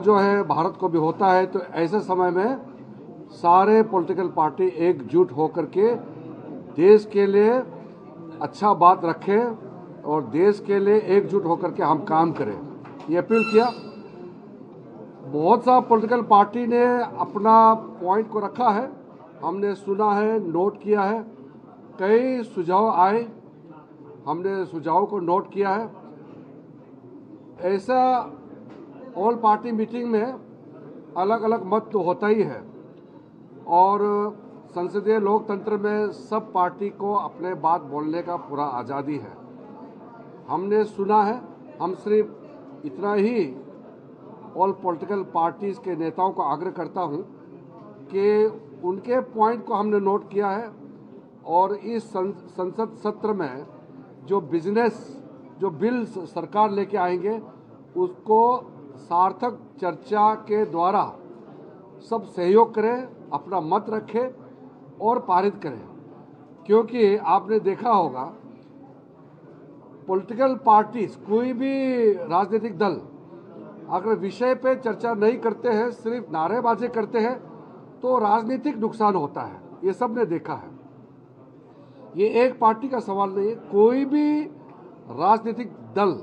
जो है भारत को भी होता है, तो ऐसे समय में सारे पॉलिटिकल पार्टी एकजुट होकर के देश के लिए अच्छा बात रखें और देश के लिए एकजुट होकर के हम काम करें, ये अपील किया। बहुत सा पॉलिटिकल पार्टी ने अपना पॉइंट को रखा है, हमने सुना है, नोट किया है। कई सुझाव आए, हमने सुझाव को नोट किया है। ऐसा ऑल पार्टी मीटिंग में अलग अलग मत तो होता ही है और संसदीय लोकतंत्र में सब पार्टी को अपने बात बोलने का पूरा आज़ादी है। हमने सुना है, हम सिर्फ इतना ही ऑल पॉलिटिकल पार्टीज़ के नेताओं को आग्रह करता हूं कि उनके पॉइंट को हमने नोट किया है और इस संसद सत्र में जो बिल्स सरकार लेके आएंगे उसको सार्थक चर्चा के द्वारा सब सहयोग करें, अपना मत रखें और पारित करें। क्योंकि आपने देखा होगा पॉलिटिकल पार्टीज, कोई भी राजनीतिक दल अगर विषय पे चर्चा नहीं करते हैं, सिर्फ नारेबाजी करते हैं, तो राजनीतिक नुकसान होता है। ये सब ने देखा है। ये एक पार्टी का सवाल नहीं है, कोई भी राजनीतिक दल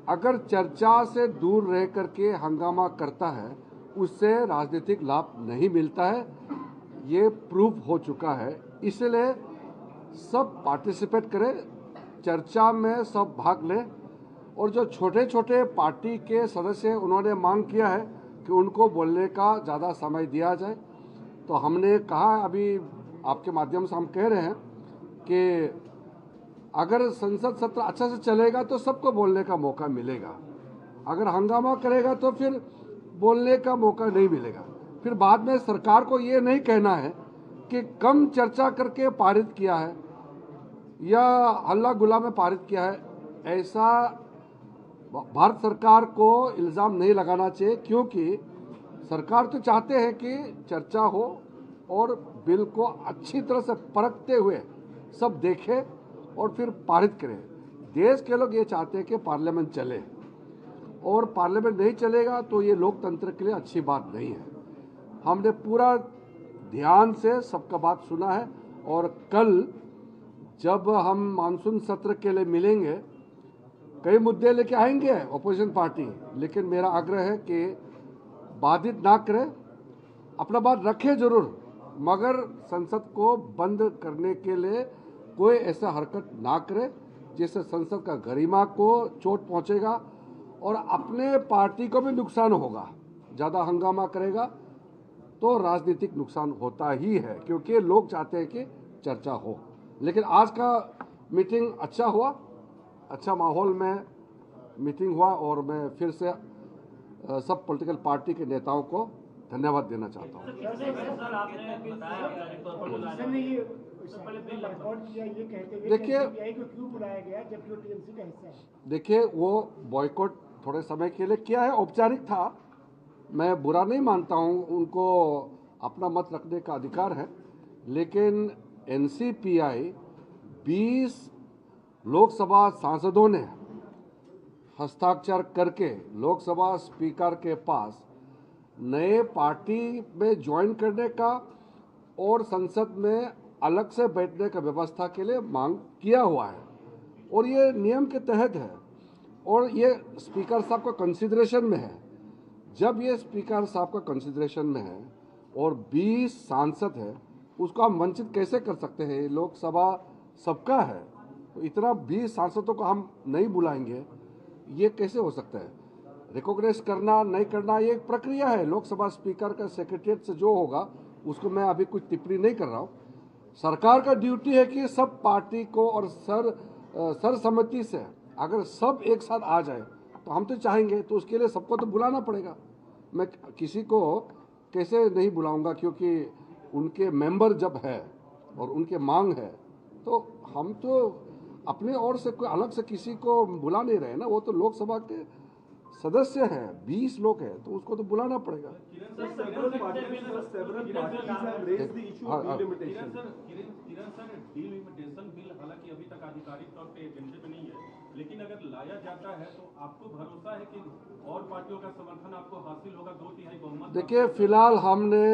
अगर चर्चा से दूर रह करके हंगामा करता है, उससे राजनीतिक लाभ नहीं मिलता है। ये प्रूफ हो चुका है। इसलिए सब पार्टिसिपेट करें, चर्चा में सब भाग लें। और जो छोटे छोटे पार्टी के सदस्य हैं, उन्होंने मांग किया है कि उनको बोलने का ज़्यादा समय दिया जाए। तो हमने कहा, अभी आपके माध्यम से हम कह रहे हैं कि अगर संसद सत्र अच्छा से चलेगा तो सबको बोलने का मौका मिलेगा। अगर हंगामा करेगा तो फिर बोलने का मौका नहीं मिलेगा। फिर बाद में सरकार को ये नहीं कहना है कि कम चर्चा करके पारित किया है या हल्ला गुल्ला में पारित किया है। ऐसा भारत सरकार को इल्ज़ाम नहीं लगाना चाहिए, क्योंकि सरकार तो चाहते हैं कि चर्चा हो और बिल को अच्छी तरह से परखते हुए सब देखें और फिर पारित करें। देश के लोग ये चाहते हैं कि पार्लियामेंट चले, और पार्लियामेंट नहीं चलेगा तो ये लोकतंत्र के लिए अच्छी बात नहीं है। हमने पूरा ध्यान से सबका बात सुना है और कल जब हम मानसून सत्र के लिए मिलेंगे, कई मुद्दे लेके आएंगे अपोजिशन पार्टी, लेकिन मेरा आग्रह है कि बाधित ना करें, अपना बात रखें जरूर, मगर संसद को बंद करने के लिए कोई ऐसा हरकत ना करे जिससे संसद का गरिमा को चोट पहुंचेगा और अपने पार्टी को भी नुकसान होगा। ज़्यादा हंगामा करेगा तो राजनीतिक नुकसान होता ही है, क्योंकि लोग चाहते हैं कि चर्चा हो। लेकिन आज का मीटिंग अच्छा हुआ, अच्छा माहौल में मीटिंग हुआ और मैं फिर से सब पॉलिटिकल पार्टी के नेताओं को धन्यवाद देना चाहता हूँ। देखिए, वो बॉयकॉट थोड़े समय के लिए किया है, औपचारिक था, मैं बुरा नहीं मानता हूँ, उनको अपना मत रखने का अधिकार है। लेकिन एनसीपीआई 20 लोकसभा सांसदों ने हस्ताक्षर करके लोकसभा स्पीकर के पास नए पार्टी में ज्वाइन करने का और संसद में अलग से बैठने का व्यवस्था के लिए मांग किया हुआ है, और ये नियम के तहत है और ये स्पीकर साहब का कंसिडरेशन में है। जब ये स्पीकर साहब का कंसिडरेशन में है और 20 सांसद है, उसको हम वंचित कैसे कर सकते हैं? लोकसभा सबका है, तो इतना 20 सांसदों को हम नहीं बुलाएंगे, ये कैसे हो सकता है? रिकॉग्नाइज करना नहीं करना ये एक प्रक्रिया है। लोकसभा स्पीकर का सेक्रेटरीट से जो होगा उसको मैं अभी कुछ टिप्पणी नहीं कर रहा हूँ। सरकार का ड्यूटी है कि सब पार्टी को और सर्वसम्मति से अगर सब एक साथ आ जाए तो हम तो चाहेंगे, तो उसके लिए सबको तो बुलाना पड़ेगा। मैं किसी को कैसे नहीं बुलाऊंगा, क्योंकि उनके मेंबर जब है और उनके मांग है, तो हम तो अपने ओर से कोई अलग से किसी को बुला नहीं रहे ना। वो तो लोकसभा के सदस्य हैं, 20 लोग हैं, तो उसको तो बुलाना पड़ेगा। हालांकि अभी तक आधिकारिक तौर पे एजेंडे पे नहीं है, लेकिन अगर लाया जाता है तो आपको भरोसा है कि और पार्टियों का समर्थन आपको हासिल होगा, 2/3 बहुमत? देखिए, फिलहाल हमने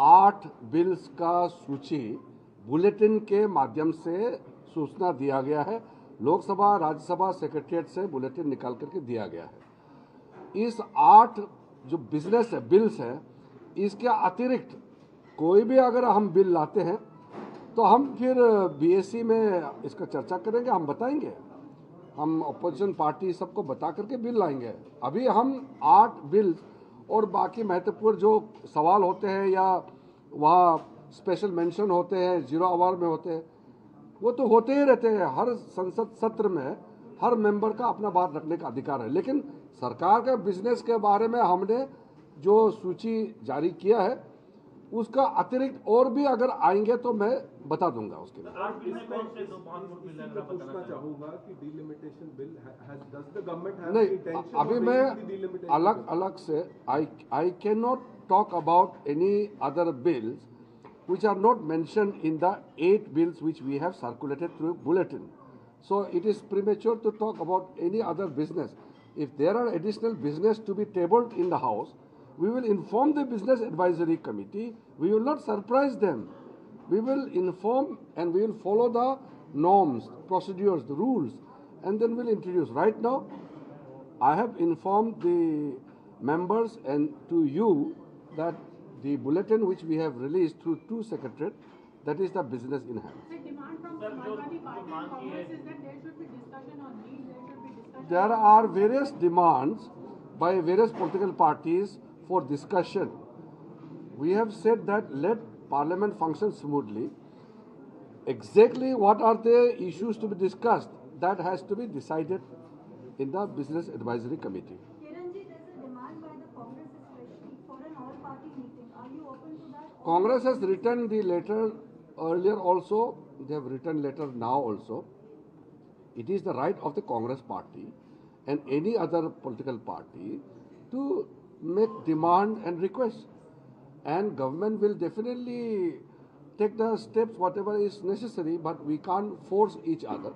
8 बिल्स का सूची बुलेटिन के माध्यम से सूचना दिया गया है। लोकसभा राज्यसभा सेक्रेटरीट से बुलेटिन निकाल करके दिया गया है। इस 8 जो बिजनेस है, बिल्स है, इसके अतिरिक्त कोई भी अगर हम बिल लाते हैं तो हम फिर बीएससी में इसका चर्चा करेंगे, हम बताएंगे, हम अपोजिशन पार्टी सबको बता करके बिल लाएंगे। अभी हम 8 बिल और बाकी महत्वपूर्ण जो सवाल होते हैं या वहाँ स्पेशल मेंशन होते हैं, 0 आवर में होते हैं, वो तो होते ही रहते हैं। हर संसद सत्र में हर मेंबर का अपना बात रखने का अधिकार है। लेकिन सरकार के बिजनेस के बारे में हमने जो सूची जारी किया है उसका अतिरिक्त और भी अगर आएंगे तो मैं बता दूंगा उसके लिए। पूछना चाहूंगा कि delimitation bill does the government have नहीं, इंटेंशन अभी मैं अलग अलग से I can not talk about any other bills which are not mentioned in the 8 bills which we have circulated through bulletin. So it is premature to talk about any other business. If there are additional business to be tabled in the House, we will inform the Business Advisory Committee. We will not surprise them. We will inform and we will follow the norms, procedures, the rules, and then we'll introduce. Right now, I have informed the members and to you that the bulletin which we have released through 2 secretariat, that is the business in hand. The demand from Samajwadi Party and Congress is that there should be discussion on these, there should be discussion. There are various demands by various political parties for discussion. We have said that let Parliament function smoothly. Exactly what are the issues to be discussed, that has to be decided in the Business Advisory Committee. Kiranji, there's a demand by the Congress especially for an all-party meeting. Are you open to that? Congress has written the letter earlier also. They have written letter now also. It is the right of the Congress party and any other political party to make demand and request. And government will definitely take the steps whatever is necessary, but we can't force each other.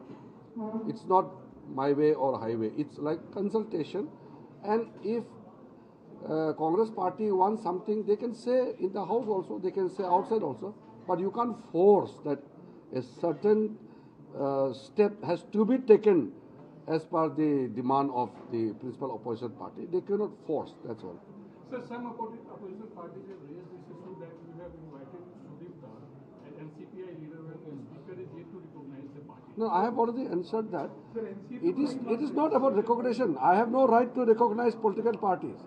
It's not my way or highway. It's like consultation. And if Congress party wants something, they can say in the house also, they can say outside also. But you can't force that a certain step has to be taken as per the demand of the principal opposition party. They cannot force, that's all. Sir, some opposition parties have raised this issue that you have invited Sudeep Dar, an NCPI leader, when the speaker is yet to recognize the party. No, I have already answered that. It is not about recognition. I have no right to recognize political parties.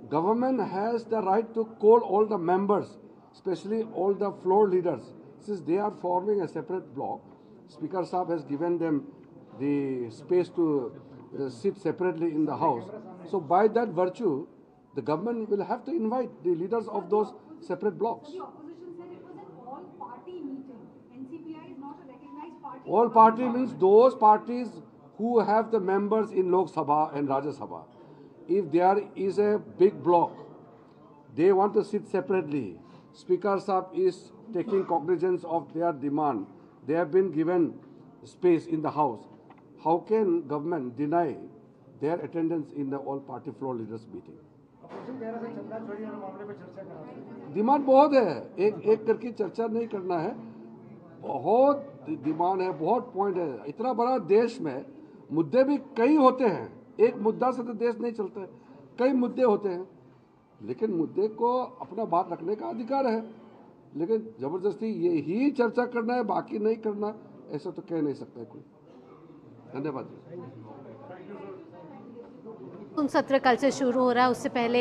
Government has the right to call all the members, especially all the floor leaders. Since they are forming a separate block, Speaker Saab has given them the space to sit separately in the House. So by that virtue, the government will have to invite the leaders of those separate blocks. The opposition said it was an all-party meeting. NCPI is not a recognized party. All party means those parties who have the members in Lok Sabha and Rajya Sabha. If there is a big block, they want to sit separately. Speaker Saab is taking cognizance of their demand. They have been given space in the House. How can government deny their attendance in the all-party floor leaders meeting? Demand बहुत है, एक एक करके चर्चा नहीं करना है। बहुत डिमांड है, बहुत पॉइंट है। इतना बड़ा देश में मुद्दे भी कई होते हैं। एक मुद्दा से तो देश नहीं चलता है, कई मुद्दे होते हैं। लेकिन मुद्दे को अपना बात रखने का अधिकार है, लेकिन जबरदस्ती ये ही चर्चा करना है, बाकी नहीं करना, ऐसा तो कह नहीं सकता कोई। धन्यवाद। सत्र कल से शुरू हो रहा है, उससे पहले